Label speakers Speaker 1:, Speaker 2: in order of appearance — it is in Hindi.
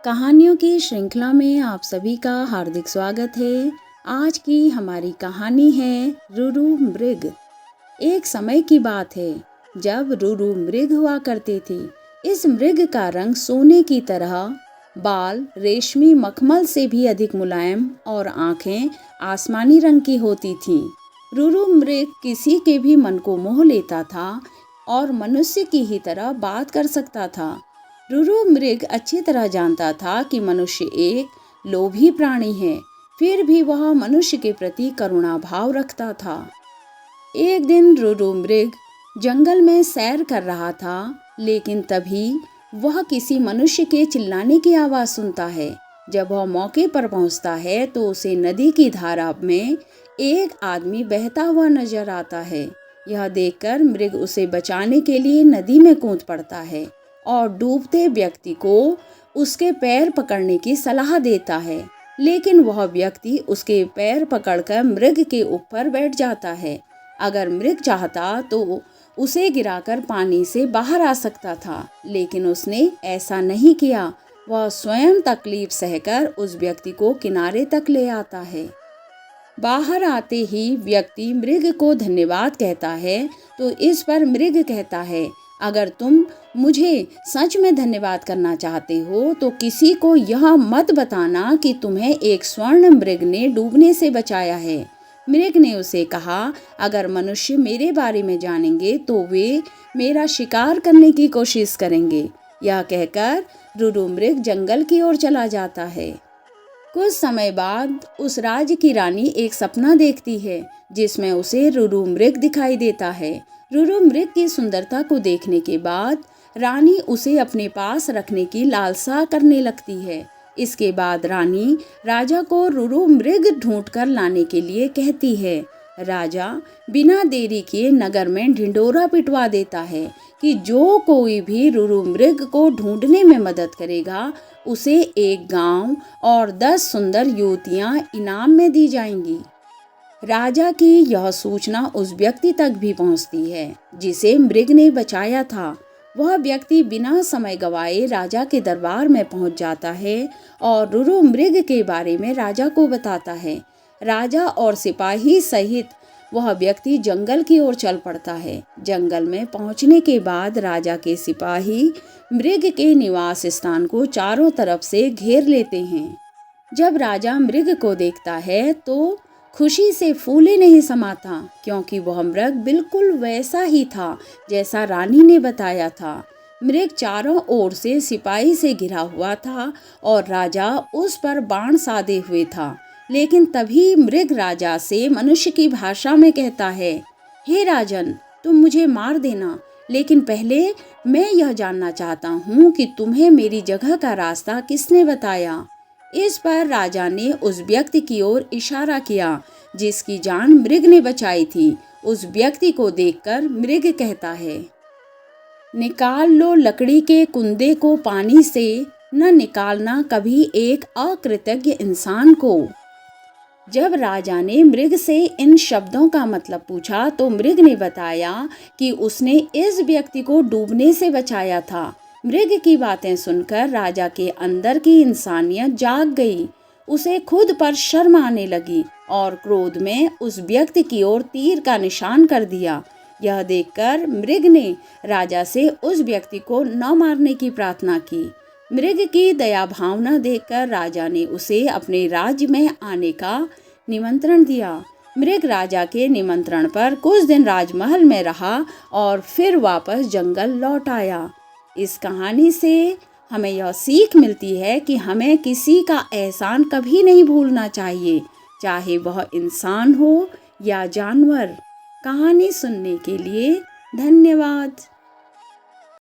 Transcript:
Speaker 1: कहानियों की श्रृंखला में आप सभी का हार्दिक स्वागत है। आज की हमारी कहानी है रुरु मृग। एक समय की बात है जब रुरु मृग हुआ करते थे। इस मृग का रंग सोने की तरह, बाल रेशमी मखमल से भी अधिक मुलायम और आंखें आसमानी रंग की होती थीं। रुरु मृग किसी के भी मन को मोह लेता था और मनुष्य की ही तरह बात कर सकता था। रुरु मृग अच्छी तरह जानता था कि मनुष्य एक लोभी प्राणी है, फिर भी वह मनुष्य के प्रति करुणा भाव रखता था। एक दिन रुरु मृग जंगल में सैर कर रहा था, लेकिन तभी वह किसी मनुष्य के चिल्लाने की आवाज़ सुनता है। जब वह मौके पर पहुंचता है तो उसे नदी की धारा में एक आदमी बहता हुआ नजर आता है। यह देखकर मृग उसे बचाने के लिए नदी में कूद पड़ता है और डूबते व्यक्ति को उसके पैर पकड़ने की सलाह देता है, लेकिन वह व्यक्ति उसके पैर पकड़कर मृग के ऊपर बैठ जाता है। अगर मृग चाहता तो उसे गिराकर पानी से बाहर आ सकता था, लेकिन उसने ऐसा नहीं किया। वह स्वयं तकलीफ सहकर उस व्यक्ति को किनारे तक ले आता है। बाहर आते ही व्यक्ति मृग को धन्यवाद कहता है, तो इस पर मृग कहता है, अगर तुम मुझे सच में धन्यवाद करना चाहते हो तो किसी को यह मत बताना कि तुम्हें एक स्वर्ण मृग ने डूबने से बचाया है। मृग ने उसे कहा, अगर मनुष्य मेरे बारे में जानेंगे तो वे मेरा शिकार करने की कोशिश करेंगे। यह कहकर रुरु मृग जंगल की ओर चला जाता है। कुछ समय बाद उस राज्य की रानी एक सपना देखती है जिसमें उसे रुरु मृग दिखाई देता है। रुरु मृग की सुंदरता को देखने के बाद रानी उसे अपने पास रखने की लालसा करने लगती है। इसके बाद रानी राजा को रुरु मृग ढूंढकर लाने के लिए कहती है। राजा बिना देरी किए नगर में ढिंढोरा पिटवा देता है कि जो कोई भी रुरु मृग को ढूंढने में मदद करेगा उसे एक गांव और 10 सुंदर युवतियां इनाम में दी जाएंगी। राजा की यह सूचना उस व्यक्ति तक भी पहुंचती है जिसे मृग ने बचाया था। वह व्यक्ति बिना समय गवाए राजा के दरबार में पहुंच जाता है और रुरु मृग के बारे में राजा को बताता है। राजा और सिपाही सहित वह व्यक्ति जंगल की ओर चल पड़ता है। जंगल में पहुंचने के बाद राजा के सिपाही मृग के निवास स्थान को चारों तरफ से घेर लेते हैं। जब राजा मृग को देखता है तो खुशी से फूले नहीं समाता, क्योंकि वह मृग बिल्कुल वैसा ही था जैसा रानी ने बताया था। मृग चारों ओर से सिपाही से घिरा हुआ था और राजा उस पर बाण साधे हुए था। लेकिन तभी मृग राजा से मनुष्य की भाषा में कहता है, हे राजन, तुम मुझे मार देना, लेकिन पहले मैं यह जानना चाहता हूँ कि तुम्हें मेरी जगह का रास्ता किसने बताया। इस पर राजा ने उस व्यक्ति की ओर इशारा किया जिसकी जान मृग ने बचाई थी। उस व्यक्ति को देखकर मृग कहता है, निकाल लो लकड़ी के कुंदे को पानी से, न निकालना कभी एक अकृतज्ञ इंसान को। जब राजा ने मृग से इन शब्दों का मतलब पूछा तो मृग ने बताया कि उसने इस व्यक्ति को डूबने से बचाया था। मृग की बातें सुनकर राजा के अंदर की इंसानियत जाग गई। उसे खुद पर शर्म आने लगी और क्रोध में उस व्यक्ति की ओर तीर का निशान कर दिया। यह देखकर मृग ने राजा से उस व्यक्ति को न मारने की प्रार्थना की। मृग की दया भावना देखकर राजा ने उसे अपने राज्य में आने का निमंत्रण दिया। मृग राजा के निमंत्रण पर कुछ दिन राजमहल में रहा और फिर वापस जंगल लौट आया। इस कहानी से हमें यह सीख मिलती है कि हमें किसी का एहसान कभी नहीं भूलना चाहिए, चाहे वह इंसान हो या जानवर। कहानी सुनने के लिए धन्यवाद।